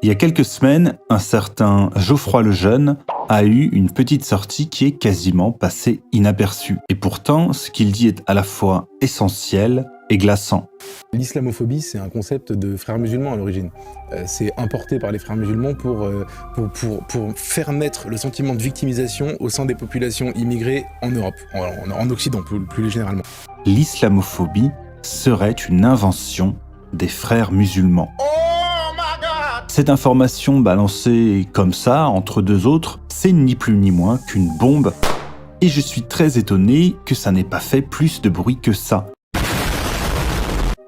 Il y a quelques semaines, un certain Geoffroy Lejeune a eu une petite sortie qui est quasiment passée inaperçue. Et pourtant, ce qu'il dit est à la fois essentiel et glaçant. L'islamophobie, c'est un concept de frères musulmans à l'origine. C'est importé par les frères musulmans pour faire naître le sentiment de victimisation au sein des populations immigrées en Europe, en Occident plus généralement. L'islamophobie serait une invention des frères musulmans. Cette information balancée comme ça, entre deux autres, c'est ni plus ni moins qu'une bombe. Et je suis très étonné que ça n'ait pas fait plus de bruit que ça.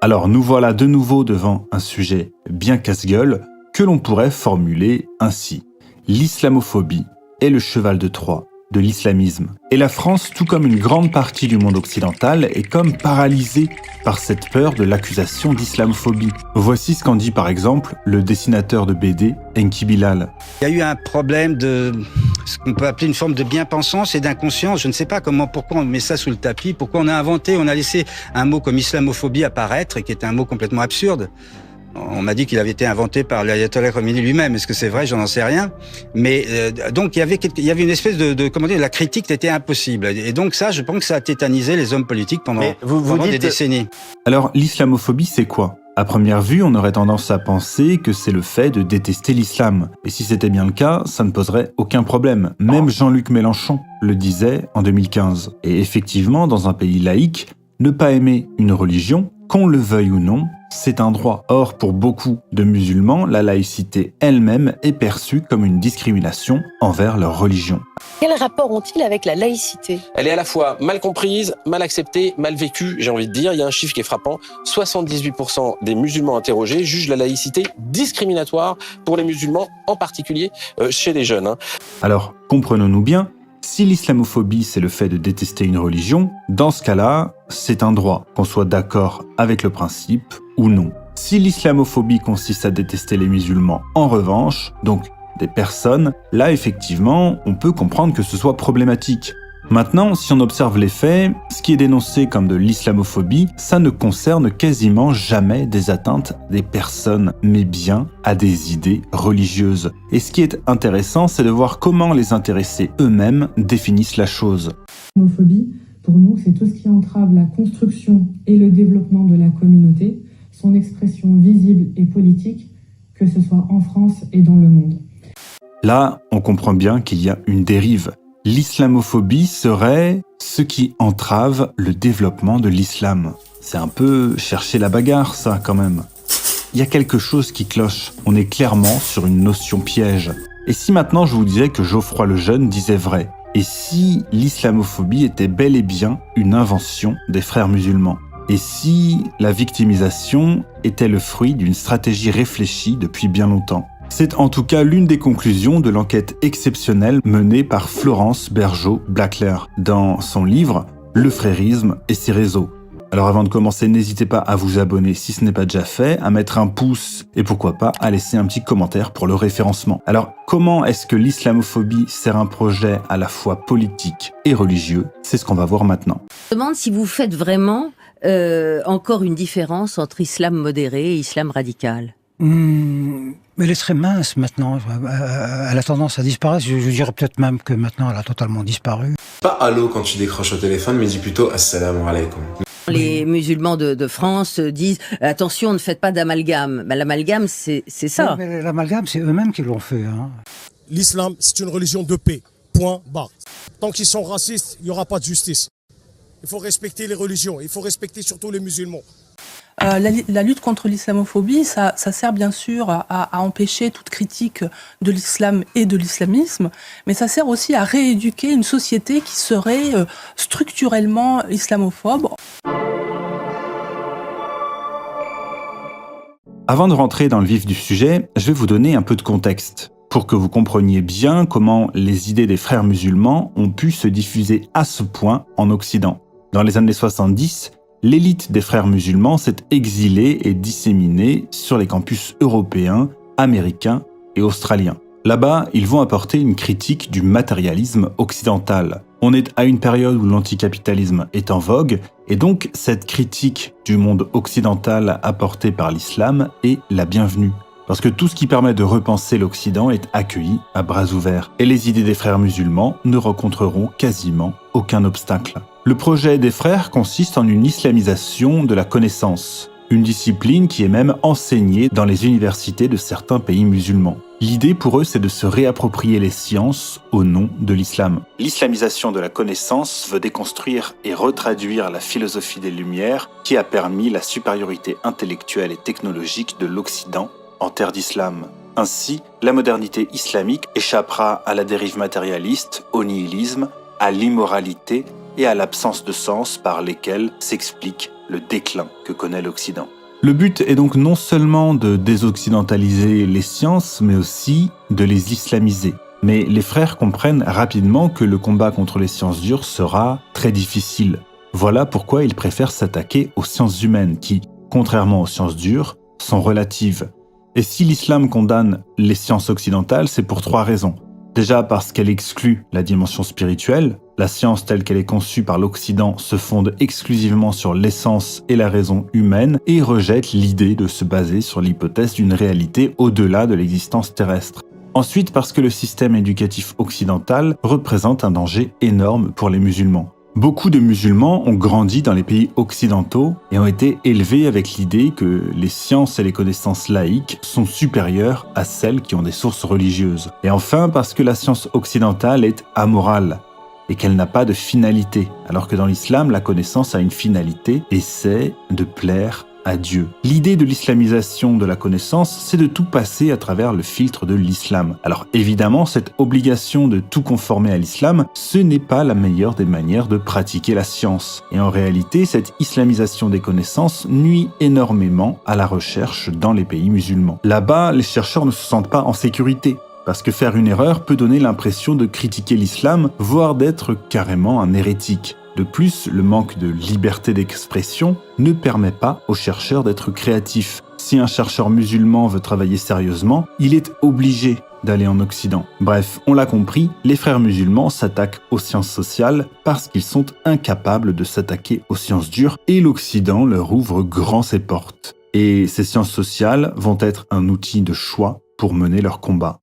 Alors nous voilà de nouveau devant un sujet bien casse-gueule que l'on pourrait formuler ainsi. L'islamophobie est le cheval de Troie de l'islamisme. Et la France, tout comme une grande partie du monde occidental, est comme paralysée par cette peur de l'accusation d'islamophobie. Voici ce qu'en dit par exemple le dessinateur de BD, Enki Bilal. Il y a eu un problème de ce qu'on peut appeler une forme de bien-pensance et d'inconscience. Je ne sais pas pourquoi on met ça sous le tapis, pourquoi on a laissé un mot comme islamophobie apparaître, et qui est un mot complètement absurde. On m'a dit qu'il avait été inventé par l'ayatollah Khomeini lui-même. Est-ce que c'est vrai? J'en sais rien. Mais donc il y avait une espèce de comment dire, la critique était impossible. Et donc ça, je pense que ça a tétanisé les hommes politiques pendant des décennies. Alors l'islamophobie, c'est quoi? À première vue, on aurait tendance à penser que c'est le fait de détester l'islam. Et si c'était bien le cas, ça ne poserait aucun problème. Même Jean-Luc Mélenchon le disait en 2015. Et effectivement, dans un pays laïque, ne pas aimer une religion, qu'on le veuille ou non, c'est un droit. Or, pour beaucoup de musulmans, la laïcité elle-même est perçue comme une discrimination envers leur religion. Quel rapport ont-ils avec la laïcité? Elle est à la fois mal comprise, mal acceptée, mal vécue, j'ai envie de dire. Il y a un chiffre qui est frappant. 78% des musulmans interrogés jugent la laïcité discriminatoire pour les musulmans, en particulier chez les jeunes. Alors, comprenons-nous bien, si l'islamophobie c'est le fait de détester une religion, dans ce cas-là, c'est un droit, qu'on soit d'accord avec le principe ou non. Si l'islamophobie consiste à détester les musulmans en revanche, donc des personnes, là effectivement, on peut comprendre que ce soit problématique. Maintenant, si on observe les faits, ce qui est dénoncé comme de l'islamophobie, ça ne concerne quasiment jamais des atteintes des personnes, mais bien à des idées religieuses. Et ce qui est intéressant, c'est de voir comment les intéressés eux-mêmes définissent la chose. L'islamophobie, pour nous, c'est tout ce qui entrave la construction et le développement de la communauté, son expression visible et politique, que ce soit en France et dans le monde. Là, on comprend bien qu'il y a une dérive. L'islamophobie serait ce qui entrave le développement de l'islam. C'est un peu chercher la bagarre, ça, quand même. Il y a quelque chose qui cloche. On est clairement sur une notion piège. Et si maintenant je vous disais que Geoffroy Lejeune disait vrai? Et si l'islamophobie était bel et bien une invention des frères musulmans? Et si la victimisation était le fruit d'une stratégie réfléchie depuis bien longtemps? C'est en tout cas l'une des conclusions de l'enquête exceptionnelle menée par Florence Bergeaud-Blackler dans son livre « Le frérisme et ses réseaux ». Alors avant de commencer, n'hésitez pas à vous abonner si ce n'est pas déjà fait, à mettre un pouce et pourquoi pas à laisser un petit commentaire pour le référencement. Alors comment est-ce que l'islamophobie sert un projet à la fois politique et religieux? C'est ce qu'on va voir maintenant. Je me demande si vous faites vraiment encore une différence entre islam modéré et islam radical. Mais elle est très mince maintenant, elle a tendance à disparaître, je dirais peut-être même que maintenant elle a totalement disparu. Pas allô quand tu décroches au téléphone, mais dis plutôt assalamu alaikum. Les musulmans de France disent « Attention, ne faites pas d'amalgame ». Ben, l'amalgame, c'est ça. Mais l'amalgame, c'est eux-mêmes qui l'ont fait. L'islam, c'est une religion de paix. Point barre. Tant qu'ils sont racistes, il n'y aura pas de justice. Il faut respecter les religions, il faut respecter surtout les musulmans. La lutte contre l'islamophobie, ça sert bien sûr à empêcher toute critique de l'islam et de l'islamisme, mais ça sert aussi à rééduquer une société qui serait structurellement islamophobe. Avant de rentrer dans le vif du sujet, je vais vous donner un peu de contexte pour que vous compreniez bien comment les idées des frères musulmans ont pu se diffuser à ce point en Occident. Dans les années 70, l'élite des frères musulmans s'est exilée et disséminée sur les campus européens, américains et australiens. Là-bas, ils vont apporter une critique du matérialisme occidental. On est à une période où l'anticapitalisme est en vogue, et donc cette critique du monde occidental apportée par l'islam est la bienvenue. parce que tout ce qui permet de repenser l'Occident est accueilli à bras ouverts, et les idées des frères musulmans ne rencontreront quasiment aucun obstacle. Le projet des frères consiste en une islamisation de la connaissance, une discipline qui est même enseignée dans les universités de certains pays musulmans. L'idée pour eux, c'est de se réapproprier les sciences au nom de l'islam. L'islamisation de la connaissance veut déconstruire et retraduire la philosophie des Lumières qui a permis la supériorité intellectuelle et technologique de l'Occident en terre d'islam. Ainsi, la modernité islamique échappera à la dérive matérialiste, au nihilisme, à l'immoralité et à l'absence de sens par lesquels s'explique le déclin que connaît l'Occident. Le but est donc non seulement de désoccidentaliser les sciences, mais aussi de les islamiser. Mais les frères comprennent rapidement que le combat contre les sciences dures sera très difficile. Voilà pourquoi ils préfèrent s'attaquer aux sciences humaines qui, contrairement aux sciences dures, sont relatives. Et si l'islam condamne les sciences occidentales, c'est pour 3 raisons. Déjà parce qu'elle exclut la dimension spirituelle. La science telle qu'elle est conçue par l'Occident se fonde exclusivement sur l'essence et la raison humaine et rejette l'idée de se baser sur l'hypothèse d'une réalité au-delà de l'existence terrestre. Ensuite parce que le système éducatif occidental représente un danger énorme pour les musulmans. Beaucoup de musulmans ont grandi dans les pays occidentaux et ont été élevés avec l'idée que les sciences et les connaissances laïques sont supérieures à celles qui ont des sources religieuses. Et enfin parce que la science occidentale est amorale et qu'elle n'a pas de finalité, alors que dans l'islam, la connaissance a une finalité et c'est de plaire à Dieu. L'idée de l'islamisation de la connaissance, c'est de tout passer à travers le filtre de l'islam. Alors évidemment, cette obligation de tout conformer à l'islam, ce n'est pas la meilleure des manières de pratiquer la science. Et en réalité, cette islamisation des connaissances nuit énormément à la recherche dans les pays musulmans. Là-bas, les chercheurs ne se sentent pas en sécurité. Parce que faire une erreur peut donner l'impression de critiquer l'islam, voire d'être carrément un hérétique. De plus, le manque de liberté d'expression ne permet pas aux chercheurs d'être créatifs. Si un chercheur musulman veut travailler sérieusement, il est obligé d'aller en Occident. Bref, on l'a compris, les frères musulmans s'attaquent aux sciences sociales parce qu'ils sont incapables de s'attaquer aux sciences dures et l'Occident leur ouvre grand ses portes. Et ces sciences sociales vont être un outil de choix pour mener leur combat.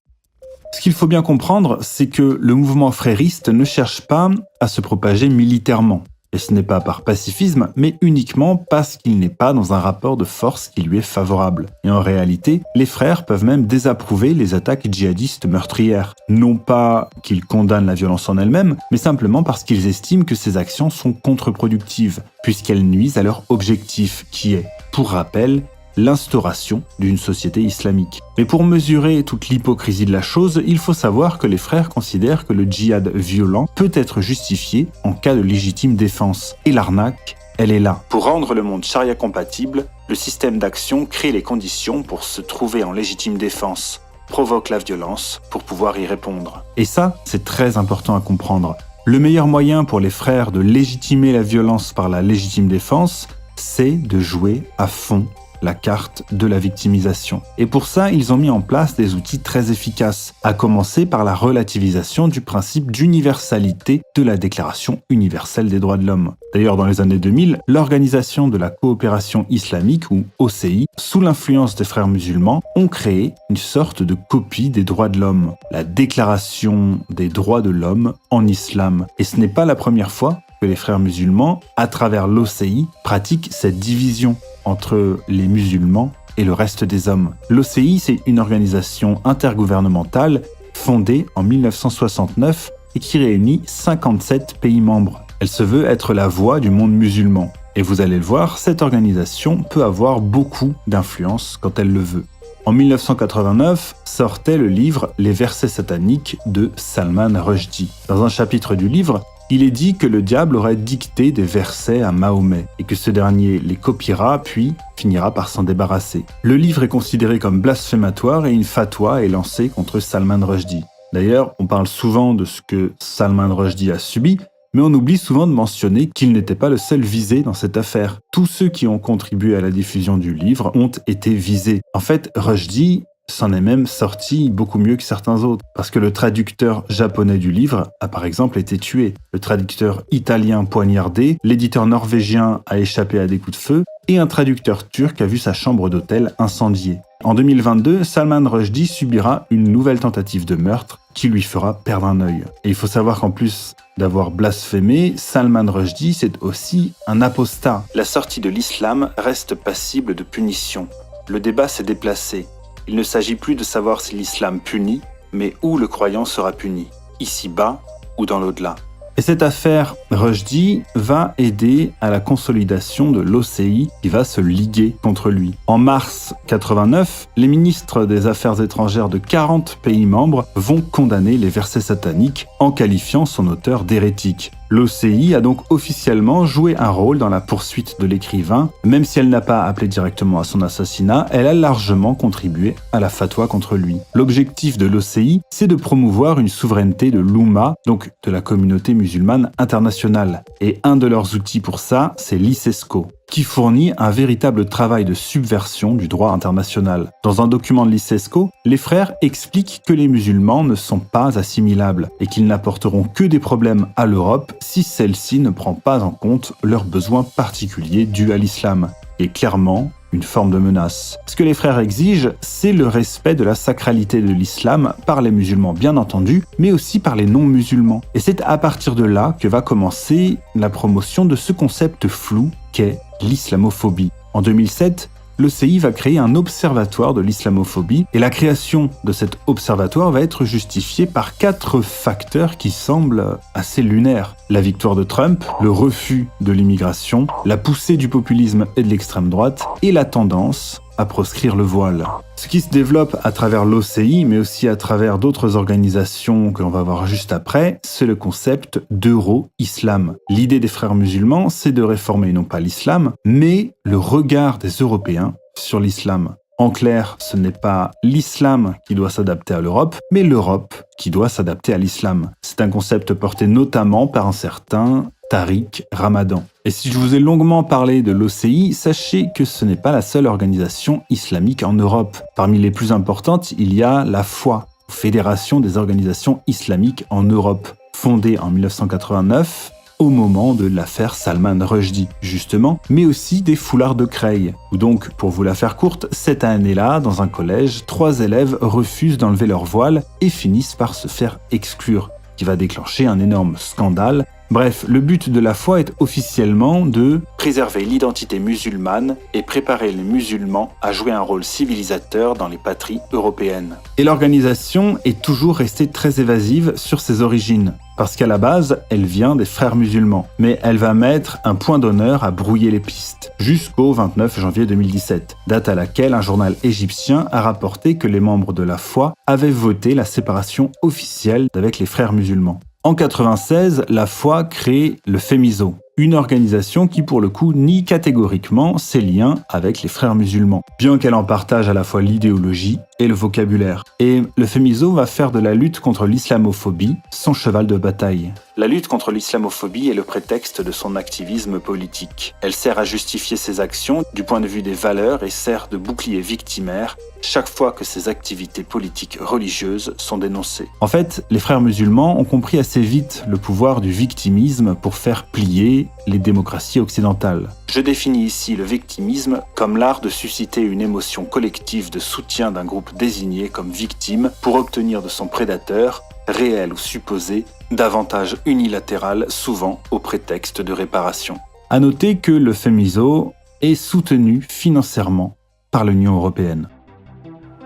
Ce qu'il faut bien comprendre, c'est que le mouvement frériste ne cherche pas à se propager militairement. Et ce n'est pas par pacifisme, mais uniquement parce qu'il n'est pas dans un rapport de force qui lui est favorable. Et en réalité, les frères peuvent même désapprouver les attaques djihadistes meurtrières. Non pas qu'ils condamnent la violence en elle-même, mais simplement parce qu'ils estiment que ces actions sont contre-productives, puisqu'elles nuisent à leur objectif, qui est, pour rappel, l'instauration d'une société islamique. Mais pour mesurer toute l'hypocrisie de la chose, il faut savoir que les frères considèrent que le djihad violent peut être justifié en cas de légitime défense. Et l'arnaque, elle est là. Pour rendre le monde charia compatible, le système d'action crée les conditions pour se trouver en légitime défense, provoque la violence pour pouvoir y répondre. Et ça, c'est très important à comprendre. Le meilleur moyen pour les frères de légitimer la violence par la légitime défense, c'est de jouer à fond la carte de la victimisation. Et pour ça, ils ont mis en place des outils très efficaces, à commencer par la relativisation du principe d'universalité de la Déclaration universelle des droits de l'homme. D'ailleurs, dans les années 2000, l'Organisation de la coopération islamique, ou OCI, sous l'influence des frères musulmans, ont créé une sorte de copie des droits de l'homme, la Déclaration des droits de l'homme en islam. Et ce n'est pas la première fois que les frères musulmans, à travers l'OCI, pratiquent cette division entre les musulmans et le reste des hommes. L'OCI, c'est une organisation intergouvernementale fondée en 1969 et qui réunit 57 pays membres. Elle se veut être la voix du monde musulman. Et vous allez le voir, cette organisation peut avoir beaucoup d'influence quand elle le veut. En 1989, sortait le livre « Les versets sataniques » de Salman Rushdie. Dans un chapitre du livre, il est dit que le diable aurait dicté des versets à Mahomet et que ce dernier les copiera puis finira par s'en débarrasser. Le livre est considéré comme blasphématoire et une fatwa est lancée contre Salman Rushdie. D'ailleurs, on parle souvent de ce que Salman Rushdie a subi, mais on oublie souvent de mentionner qu'il n'était pas le seul visé dans cette affaire. Tous ceux qui ont contribué à la diffusion du livre ont été visés. En fait, Rushdie s'en est même sorti beaucoup mieux que certains autres, parce que le traducteur japonais du livre a par exemple été tué, le traducteur italien poignardé, l'éditeur norvégien a échappé à des coups de feu, et un traducteur turc a vu sa chambre d'hôtel incendiée. En 2022, Salman Rushdie subira une nouvelle tentative de meurtre qui lui fera perdre un œil. Et il faut savoir qu'en plus d'avoir blasphémé, Salman Rushdie, c'est aussi un apostat. La sortie de l'islam reste passible de punition. Le débat s'est déplacé. Il ne s'agit plus de savoir si l'islam punit, mais où le croyant sera puni, ici-bas ou dans l'au-delà. Et cette affaire Rushdie va aider à la consolidation de l'OCI qui va se liguer contre lui. En mars 89, les ministres des Affaires étrangères de 40 pays membres vont condamner les versets sataniques en qualifiant son auteur d'hérétique. L'OCI a donc officiellement joué un rôle dans la poursuite de l'écrivain. Même si elle n'a pas appelé directement à son assassinat, elle a largement contribué à la fatwa contre lui. L'objectif de l'OCI, c'est de promouvoir une souveraineté de l'Oumma, donc de la communauté musulmane internationale. Et un de leurs outils pour ça, c'est l'ICESCO, qui fournit un véritable travail de subversion du droit international. Dans un document de l'ICESCO, les frères expliquent que les musulmans ne sont pas assimilables et qu'ils n'apporteront que des problèmes à l'Europe si celle-ci ne prend pas en compte leurs besoins particuliers dus à l'islam. Et clairement, une forme de menace. Ce que les frères exigent, c'est le respect de la sacralité de l'islam par les musulmans bien entendu, mais aussi par les non-musulmans. Et c'est à partir de là que va commencer la promotion de ce concept flou qu'est l'islamophobie. En 2007, l'OCI va créer un observatoire de l'islamophobie et la création de cet observatoire va être justifiée par 4 facteurs qui semblent assez lunaires. La victoire de Trump, le refus de l'immigration, la poussée du populisme et de l'extrême droite et la tendance à proscrire le voile. Ce qui se développe à travers l'OCI, mais aussi à travers d'autres organisations que l'on va voir juste après, c'est le concept d'Euro-Islam. L'idée des frères musulmans, c'est de réformer non pas l'islam, mais le regard des Européens sur l'islam. En clair, ce n'est pas l'islam qui doit s'adapter à l'Europe, mais l'Europe qui doit s'adapter à l'islam. C'est un concept porté notamment par un certain Tariq Ramadan. Et si je vous ai longuement parlé de l'OCI, sachez que ce n'est pas la seule organisation islamique en Europe. Parmi les plus importantes, il y a la FOI, Fédération des organisations islamiques en Europe, fondée en 1989 au moment de l'affaire Salman Rushdie, justement, mais aussi des foulards de Creil, où donc, pour vous la faire courte, cette année-là, dans un collège, 3 élèves refusent d'enlever leur voile et finissent par se faire exclure, qui va déclencher un énorme scandale. Bref, le but de la foi est officiellement de préserver l'identité musulmane et préparer les musulmans à jouer un rôle civilisateur dans les patries européennes. Et l'organisation est toujours restée très évasive sur ses origines, parce qu'à la base, elle vient des frères musulmans. Mais elle va mettre un point d'honneur à brouiller les pistes, jusqu'au 29 janvier 2017, date à laquelle un journal égyptien a rapporté que les membres de la foi avaient voté la séparation officielle d'avec les frères musulmans. En 1996, la foi crée le FEMISO, une organisation qui pour le coup nie catégoriquement ses liens avec les frères musulmans, bien qu'elle en partage à la fois l'idéologie et le vocabulaire. Et le FEMISO va faire de la lutte contre l'islamophobie son cheval de bataille. La lutte contre l'islamophobie est le prétexte de son activisme politique. Elle sert à justifier ses actions du point de vue des valeurs et sert de bouclier victimaire chaque fois que ses activités politiques religieuses sont dénoncées. En fait, les frères musulmans ont compris assez vite le pouvoir du victimisme pour faire plier les démocraties occidentales. Je définis ici le victimisme comme l'art de susciter une émotion collective de soutien d'un groupe désigné comme victime pour obtenir de son prédateur, réel ou supposé, davantage unilatéral, souvent au prétexte de réparation. À noter que le FEMISO est soutenu financièrement par l'Union européenne.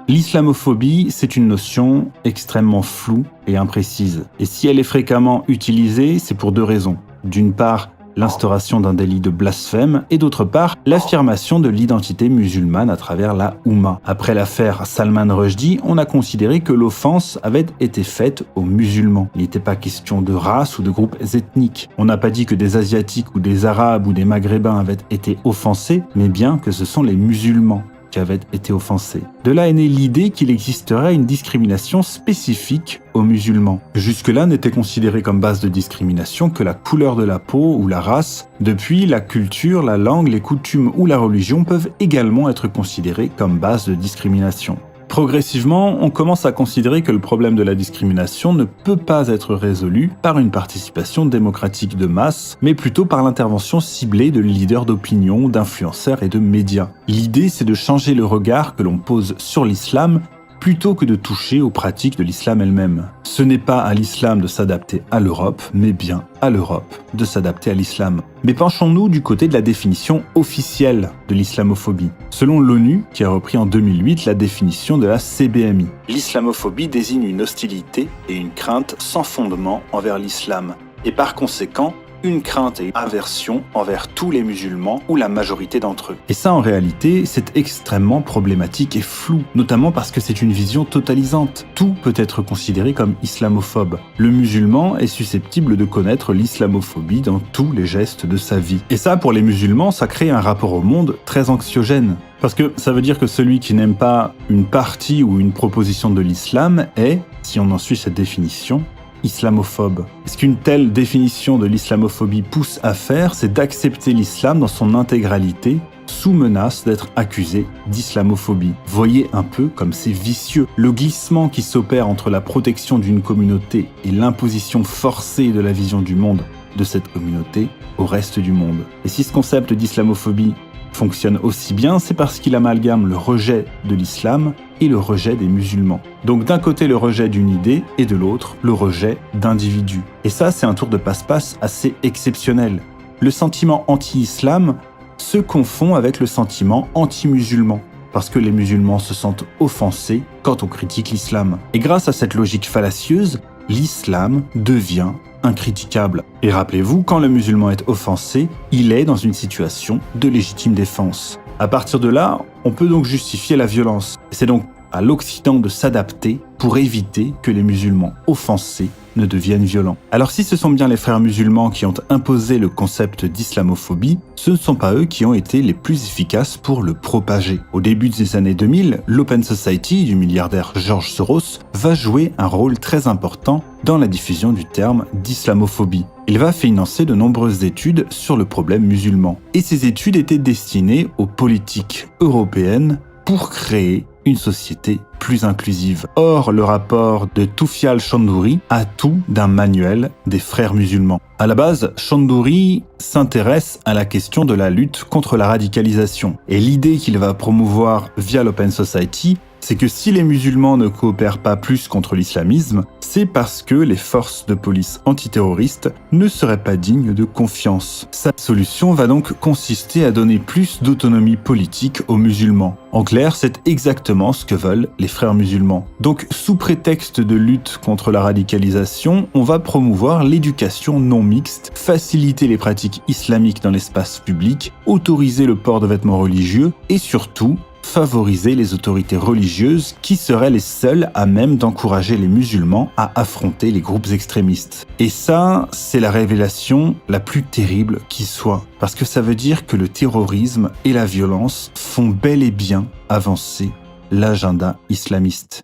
L'islamophobie, c'est une notion extrêmement floue et imprécise. Et si elle est fréquemment utilisée, c'est pour 2 raisons. D'une part, l'instauration d'un délit de blasphème et d'autre part, l'affirmation de l'identité musulmane à travers la Oumma. Après l'affaire Salman Rushdie, on a considéré que l'offense avait été faite aux musulmans. Il n'était pas question de race ou de groupes ethniques. On n'a pas dit que des Asiatiques ou des Arabes ou des Maghrébins avaient été offensés, mais bien que ce sont les musulmans qui avaient été offensés. De là est née l'idée qu'il existerait une discrimination spécifique aux musulmans. Jusque-là n'était considérée comme base de discrimination que la couleur de la peau ou la race. Depuis, la culture, la langue, les coutumes ou la religion peuvent également être considérées comme base de discrimination. Progressivement, on commence à considérer que le problème de la discrimination ne peut pas être résolu par une participation démocratique de masse, mais plutôt par l'intervention ciblée de leaders d'opinion, d'influenceurs et de médias. L'idée, c'est de changer le regard que l'on pose sur l'islam plutôt que de toucher aux pratiques de l'islam elle-même. Ce n'est pas à l'islam de s'adapter à l'Europe, mais bien à l'Europe de s'adapter à l'islam. Mais penchons-nous du côté de la définition officielle de l'islamophobie. Selon l'ONU, qui a repris en 2008 la définition de la CBMI, l'islamophobie désigne une hostilité et une crainte sans fondement envers l'islam, et par conséquent, une crainte et aversion envers tous les musulmans ou la majorité d'entre eux. Et ça, en réalité, c'est extrêmement problématique et flou, notamment parce que c'est une vision totalisante. Tout peut être considéré comme islamophobe. Le musulman est susceptible de connaître l'islamophobie dans tous les gestes de sa vie. Et ça, pour les musulmans, ça crée un rapport au monde très anxiogène. Parce que ça veut dire que celui qui n'aime pas une partie ou une proposition de l'islam est, si on en suit cette définition, islamophobe. Ce qu'une telle définition de l'islamophobie pousse à faire, c'est d'accepter l'islam dans son intégralité, sous menace d'être accusé d'islamophobie. Voyez un peu comme c'est vicieux. Le glissement qui s'opère entre la protection d'une communauté et l'imposition forcée de la vision du monde de cette communauté au reste du monde. Et si ce concept d'islamophobie fonctionne aussi bien, c'est parce qu'il amalgame le rejet de l'islam et le rejet des musulmans. Donc d'un côté le rejet d'une idée et de l'autre le rejet d'individus. Et ça, c'est un tour de passe-passe assez exceptionnel. Le sentiment anti-islam se confond avec le sentiment anti-musulman, parce que les musulmans se sentent offensés quand on critique l'islam. Et grâce à cette logique fallacieuse, l'islam devient incritiquable. Et rappelez-vous, quand le musulman est offensé, il est dans une situation de légitime défense. À partir de là, on peut donc justifier la violence. C'est donc à l'Occident de s'adapter pour éviter que les musulmans offensés ne deviennent violents. Alors si ce sont bien les frères musulmans qui ont imposé le concept d'islamophobie, ce ne sont pas eux qui ont été les plus efficaces pour le propager. Au début des années 2000, l'Open Society du milliardaire George Soros va jouer un rôle très important dans la diffusion du terme d'islamophobie. Il va financer de nombreuses études sur le problème musulman. Et ces études étaient destinées aux politiques européennes pour créer une société plus inclusive. Or, le rapport de Toufial Chandouri a tout d'un manuel des frères musulmans. À la base, Chandouri s'intéresse à la question de la lutte contre la radicalisation. Et l'idée qu'il va promouvoir via l'Open Society, c'est que si les musulmans ne coopèrent pas plus contre l'islamisme, c'est parce que les forces de police antiterroristes ne seraient pas dignes de confiance. Sa solution va donc consister à donner plus d'autonomie politique aux musulmans. En clair, c'est exactement ce que veulent les frères musulmans. Donc, sous prétexte de lutte contre la radicalisation, on va promouvoir l'éducation non mixte, faciliter les pratiques islamiques dans l'espace public, autoriser le port de vêtements religieux et surtout, favoriser les autorités religieuses qui seraient les seules à même d'encourager les musulmans à affronter les groupes extrémistes. Et ça, c'est la révélation la plus terrible qui soit, parce que ça veut dire que le terrorisme et la violence font bel et bien avancer l'agenda islamiste.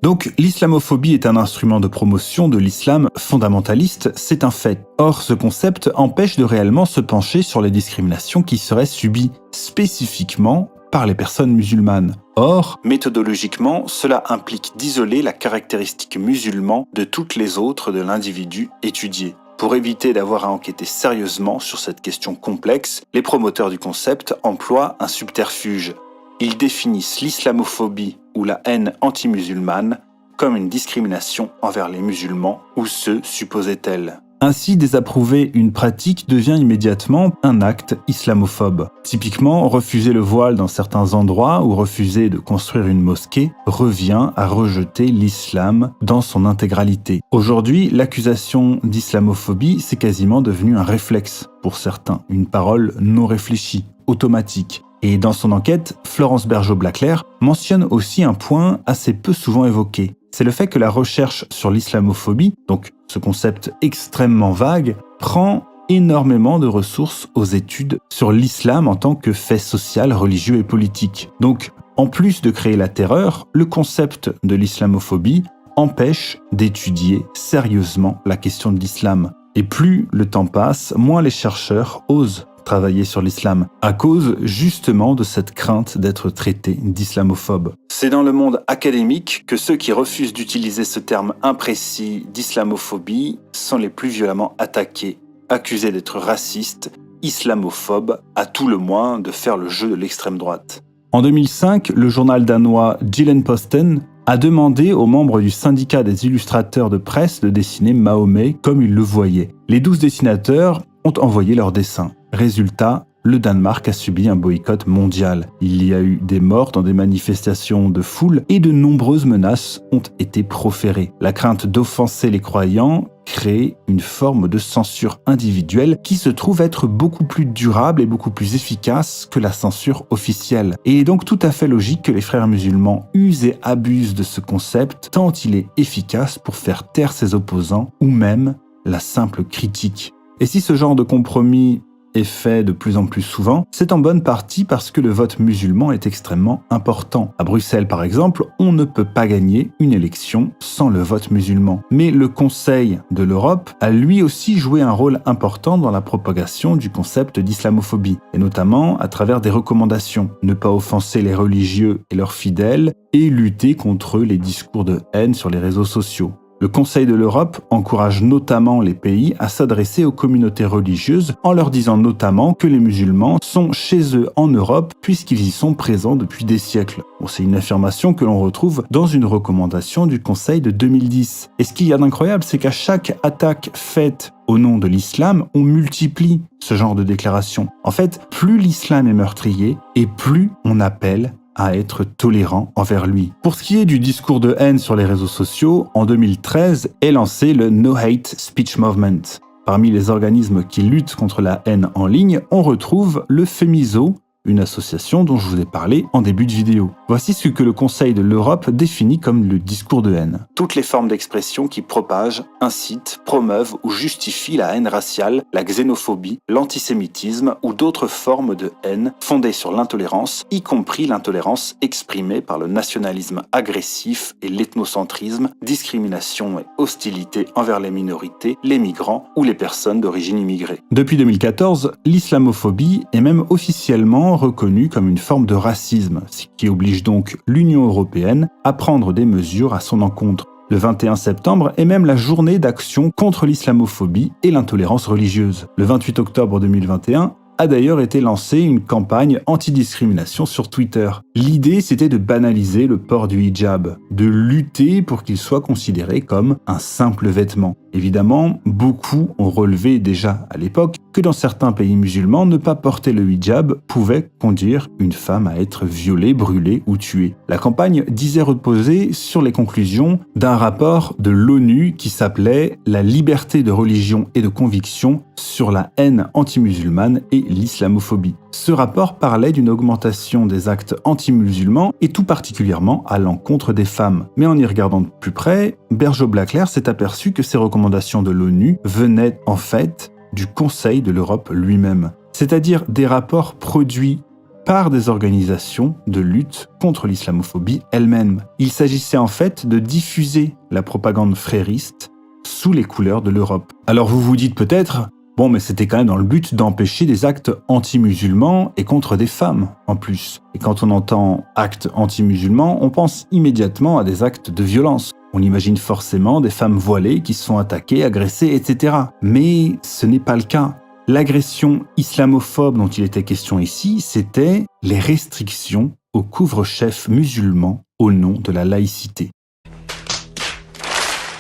Donc, l'islamophobie est un instrument de promotion de l'islam fondamentaliste, c'est un fait. Or, ce concept empêche de réellement se pencher sur les discriminations qui seraient subies spécifiquement par les personnes musulmanes. Or, méthodologiquement, cela implique d'isoler la caractéristique musulmane de toutes les autres de l'individu étudié. Pour éviter d'avoir à enquêter sérieusement sur cette question complexe, les promoteurs du concept emploient un subterfuge. Ils définissent l'islamophobie ou la haine anti-musulmane comme une discrimination envers les musulmans ou ceux supposés tels. Ainsi, désapprouver une pratique devient immédiatement un acte islamophobe. Typiquement, refuser le voile dans certains endroits ou refuser de construire une mosquée revient à rejeter l'islam dans son intégralité. Aujourd'hui, l'accusation d'islamophobie, c'est quasiment devenu un réflexe pour certains, une parole non réfléchie, automatique. Et dans son enquête, Florence Bergeau-Blaclair mentionne aussi un point assez peu souvent évoqué. C'est le fait que la recherche sur l'islamophobie, donc ce concept extrêmement vague, prend énormément de ressources aux études sur l'islam en tant que fait social, religieux et politique. Donc, en plus de créer la terreur, le concept de l'islamophobie empêche d'étudier sérieusement la question de l'islam. Et plus le temps passe, moins les chercheurs osent travailler sur l'islam, à cause justement de cette crainte d'être traité d'islamophobe. C'est dans le monde académique que ceux qui refusent d'utiliser ce terme imprécis d'islamophobie sont les plus violemment attaqués, accusés d'être racistes, islamophobes, à tout le moins de faire le jeu de l'extrême droite. En 2005, le journal danois Jyllands-Posten a demandé aux membres du syndicat des illustrateurs de presse de dessiner Mahomet comme ils le voyaient. Les 12 dessinateurs ont envoyé leurs dessins. Résultat, le Danemark a subi un boycott mondial. Il y a eu des morts dans des manifestations de foule et de nombreuses menaces ont été proférées. La crainte d'offenser les croyants crée une forme de censure individuelle qui se trouve être beaucoup plus durable et beaucoup plus efficace que la censure officielle. Et il est donc tout à fait logique que les frères musulmans usent et abusent de ce concept tant il est efficace pour faire taire ses opposants ou même la simple critique. Et si ce genre de compromis est fait de plus en plus souvent, c'est en bonne partie parce que le vote musulman est extrêmement important. À Bruxelles, par exemple, on ne peut pas gagner une élection sans le vote musulman. Mais le Conseil de l'Europe a lui aussi joué un rôle important dans la propagation du concept d'islamophobie, et notamment à travers des recommandations. Ne pas offenser les religieux et leurs fidèles, et lutter contre les discours de haine sur les réseaux sociaux. Le Conseil de l'Europe encourage notamment les pays à s'adresser aux communautés religieuses en leur disant notamment que les musulmans sont chez eux en Europe puisqu'ils y sont présents depuis des siècles. Bon, c'est une affirmation que l'on retrouve dans une recommandation du Conseil de 2010. Et ce qu'il y a d'incroyable, c'est qu'à chaque attaque faite au nom de l'islam, on multiplie ce genre de déclarations. En fait, plus l'islam est meurtrier et plus on appelle à être tolérant envers lui. Pour ce qui est du discours de haine sur les réseaux sociaux, en 2013 est lancé le No Hate Speech Movement. Parmi les organismes qui luttent contre la haine en ligne, on retrouve le Femiso, une association dont je vous ai parlé en début de vidéo. Voici ce que le Conseil de l'Europe définit comme le discours de haine. Toutes les formes d'expression qui propagent, incitent, promeuvent ou justifient la haine raciale, la xénophobie, l'antisémitisme ou d'autres formes de haine fondées sur l'intolérance, y compris l'intolérance exprimée par le nationalisme agressif et l'ethnocentrisme, discrimination et hostilité envers les minorités, les migrants ou les personnes d'origine immigrée. Depuis 2014, l'islamophobie est même officiellement reconnue comme une forme de racisme, ce qui oblige donc l'Union européenne à prendre des mesures à son encontre. Le 21 septembre est même la journée d'action contre l'islamophobie et l'intolérance religieuse. Le 28 octobre 2021 a d'ailleurs été lancée une campagne anti-discrimination sur Twitter. L'idée, c'était de banaliser le port du hijab, de lutter pour qu'il soit considéré comme un simple vêtement. Évidemment, beaucoup ont relevé déjà à l'époque que dans certains pays musulmans, ne pas porter le hijab pouvait conduire une femme à être violée, brûlée ou tuée. La campagne disait reposer sur les conclusions d'un rapport de l'ONU qui s'appelait « La liberté de religion et de conviction sur la haine anti-musulmane et l'islamophobie ». Ce rapport parlait d'une augmentation des actes anti-musulmans et tout particulièrement à l'encontre des femmes. Mais en y regardant de plus près, Bergeau-Blaclair s'est aperçu que ces recommandations de l'ONU venaient en fait du Conseil de l'Europe lui-même, c'est-à-dire des rapports produits par des organisations de lutte contre l'islamophobie elles-mêmes. Il s'agissait en fait de diffuser la propagande frériste sous les couleurs de l'Europe. Alors vous vous dites peut-être, bon mais c'était quand même dans le but d'empêcher des actes anti-musulmans et contre des femmes en plus. Et quand on entend actes anti-musulmans, on pense immédiatement à des actes de violence. On imagine forcément des femmes voilées qui se sont attaquées, agressées, etc. Mais ce n'est pas le cas. L'agression islamophobe dont il était question ici, c'était les restrictions au couvre-chef musulman au nom de la laïcité.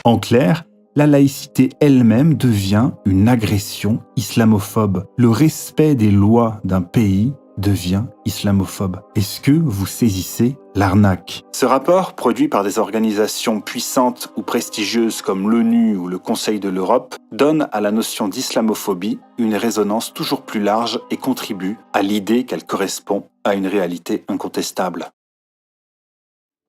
En clair, la laïcité elle-même devient une agression islamophobe. Le respect des lois d'un pays devient islamophobe. Est-ce que vous saisissez l'arnaque? Ce rapport, produit par des organisations puissantes ou prestigieuses comme l'ONU ou le Conseil de l'Europe, donne à la notion d'islamophobie une résonance toujours plus large et contribue à l'idée qu'elle correspond à une réalité incontestable.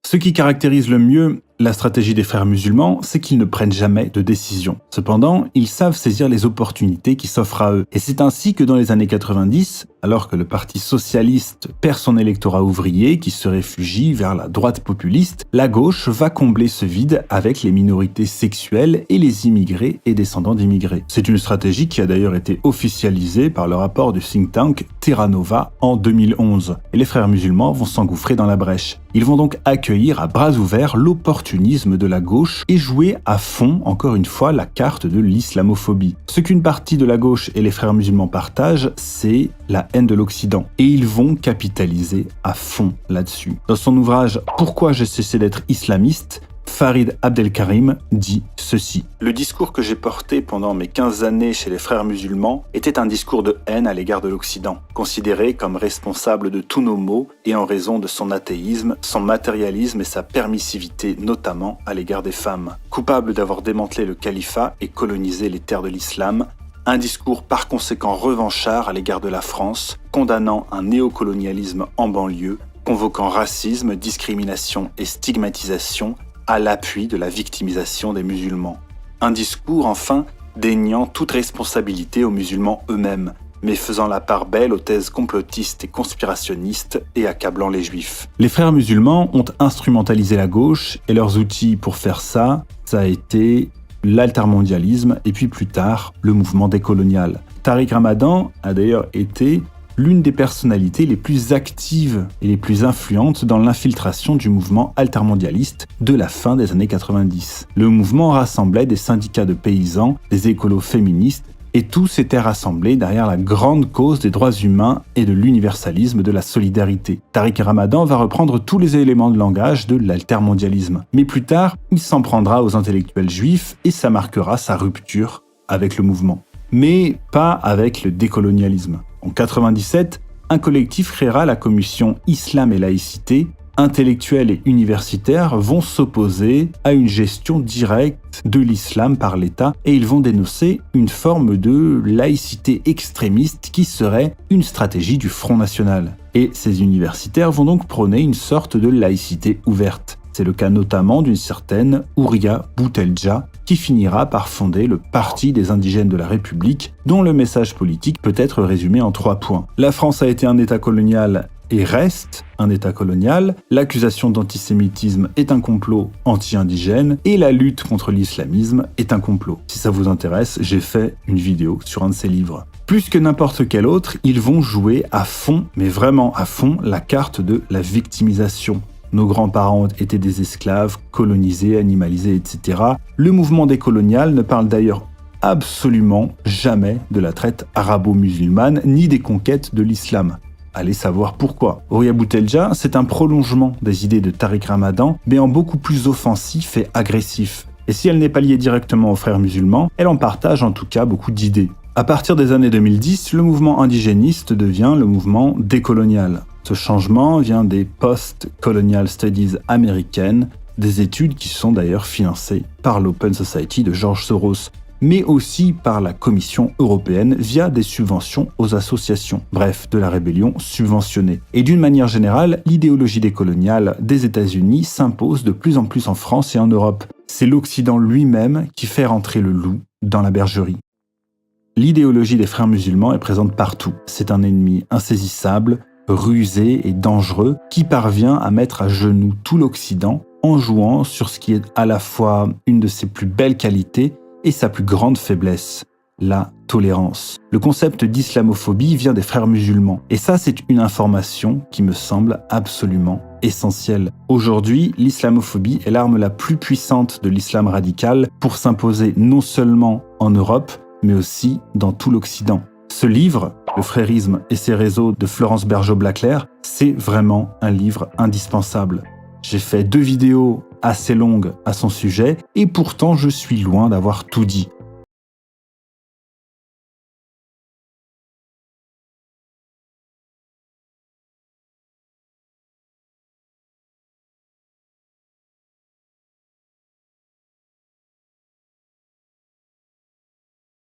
Ce qui caractérise le mieux la stratégie des frères musulmans, c'est qu'ils ne prennent jamais de décision. Cependant, ils savent saisir les opportunités qui s'offrent à eux. Et c'est ainsi que dans les années 90, alors que le Parti socialiste perd son électorat ouvrier qui se réfugie vers la droite populiste, la gauche va combler ce vide avec les minorités sexuelles et les immigrés et descendants d'immigrés. C'est une stratégie qui a d'ailleurs été officialisée par le rapport du think tank Terra Nova en 2011. Et les frères musulmans vont s'engouffrer dans la brèche. Ils vont donc accueillir à bras ouverts l'opportunisme de la gauche et jouer à fond, encore une fois, la carte de l'islamophobie. Ce qu'une partie de la gauche et les frères musulmans partagent, c'est la haine de l'Occident. Et ils vont capitaliser à fond là-dessus. Dans son ouvrage « Pourquoi j'ai cessé d'être islamiste ?», Farid Abdelkarim dit ceci. Le discours que j'ai porté pendant mes 15 années chez les frères musulmans était un discours de haine à l'égard de l'Occident, considéré comme responsable de tous nos maux et en raison de son athéisme, son matérialisme et sa permissivité, notamment à l'égard des femmes. Coupable d'avoir démantelé le califat et colonisé les terres de l'islam, un discours par conséquent revanchard à l'égard de la France, condamnant un néocolonialisme en banlieue, convoquant racisme, discrimination et stigmatisation à l'appui de la victimisation des musulmans. Un discours, enfin, déniant toute responsabilité aux musulmans eux-mêmes, mais faisant la part belle aux thèses complotistes et conspirationnistes et accablant les juifs. Les frères musulmans ont instrumentalisé la gauche et leurs outils pour faire ça a été l'altermondialisme et puis plus tard le mouvement décolonial. Tariq Ramadan a d'ailleurs été l'une des personnalités les plus actives et les plus influentes dans l'infiltration du mouvement altermondialiste de la fin des années 90. Le mouvement rassemblait des syndicats de paysans, des écolos féministes, et tous étaient rassemblés derrière la grande cause des droits humains et de l'universalisme de la solidarité. Tariq Ramadan va reprendre tous les éléments de langage de l'altermondialisme. Mais plus tard, il s'en prendra aux intellectuels juifs et ça marquera sa rupture avec le mouvement. Mais pas avec le décolonialisme. En 1997, un collectif créera la commission Islam et laïcité. Intellectuels et universitaires vont s'opposer à une gestion directe de l'islam par l'État et ils vont dénoncer une forme de laïcité extrémiste qui serait une stratégie du Front National. Et ces universitaires vont donc prôner une sorte de laïcité ouverte. C'est le cas notamment d'une certaine Houria Boutelja, qui finira par fonder le Parti des indigènes de la République, dont le message politique peut être résumé en 3 points. La France a été un État colonial et reste un État colonial, l'accusation d'antisémitisme est un complot anti-indigène, et la lutte contre l'islamisme est un complot. Si ça vous intéresse, j'ai fait une vidéo sur un de ces livres. Plus que n'importe quel autre, ils vont jouer à fond, mais vraiment à fond, la carte de la victimisation. Nos grands-parents étaient des esclaves, colonisés, animalisés, etc. Le mouvement décolonial ne parle d'ailleurs absolument jamais de la traite arabo-musulmane, ni des conquêtes de l'islam. Allez savoir pourquoi. Houria Boutelja, c'est un prolongement des idées de Tariq Ramadan, mais en beaucoup plus offensif et agressif. Et si elle n'est pas liée directement aux frères musulmans, elle en partage en tout cas beaucoup d'idées. À partir des années 2010, le mouvement indigéniste devient le mouvement décolonial. Ce changement vient des Post-Colonial Studies américaines, des études qui sont d'ailleurs financées par l'Open Society de George Soros, mais aussi par la Commission européenne via des subventions aux associations, bref, de la rébellion subventionnée. Et d'une manière générale, l'idéologie décoloniale des États-Unis s'impose de plus en plus en France et en Europe. C'est l'Occident lui-même qui fait rentrer le loup dans la bergerie. L'idéologie des frères musulmans est présente partout. C'est un ennemi insaisissable, rusé et dangereux qui parvient à mettre à genoux tout l'Occident en jouant sur ce qui est à la fois une de ses plus belles qualités et sa plus grande faiblesse, la tolérance. Le concept d'islamophobie vient des frères musulmans et ça c'est une information qui me semble absolument essentielle. Aujourd'hui, l'islamophobie est l'arme la plus puissante de l'islam radical pour s'imposer non seulement en Europe mais aussi dans tout l'Occident. Ce livre, Le frérisme et ses réseaux de Florence Bergeau-Blaclair, c'est vraiment un livre indispensable. J'ai fait 2 vidéos assez longues à son sujet et pourtant je suis loin d'avoir tout dit.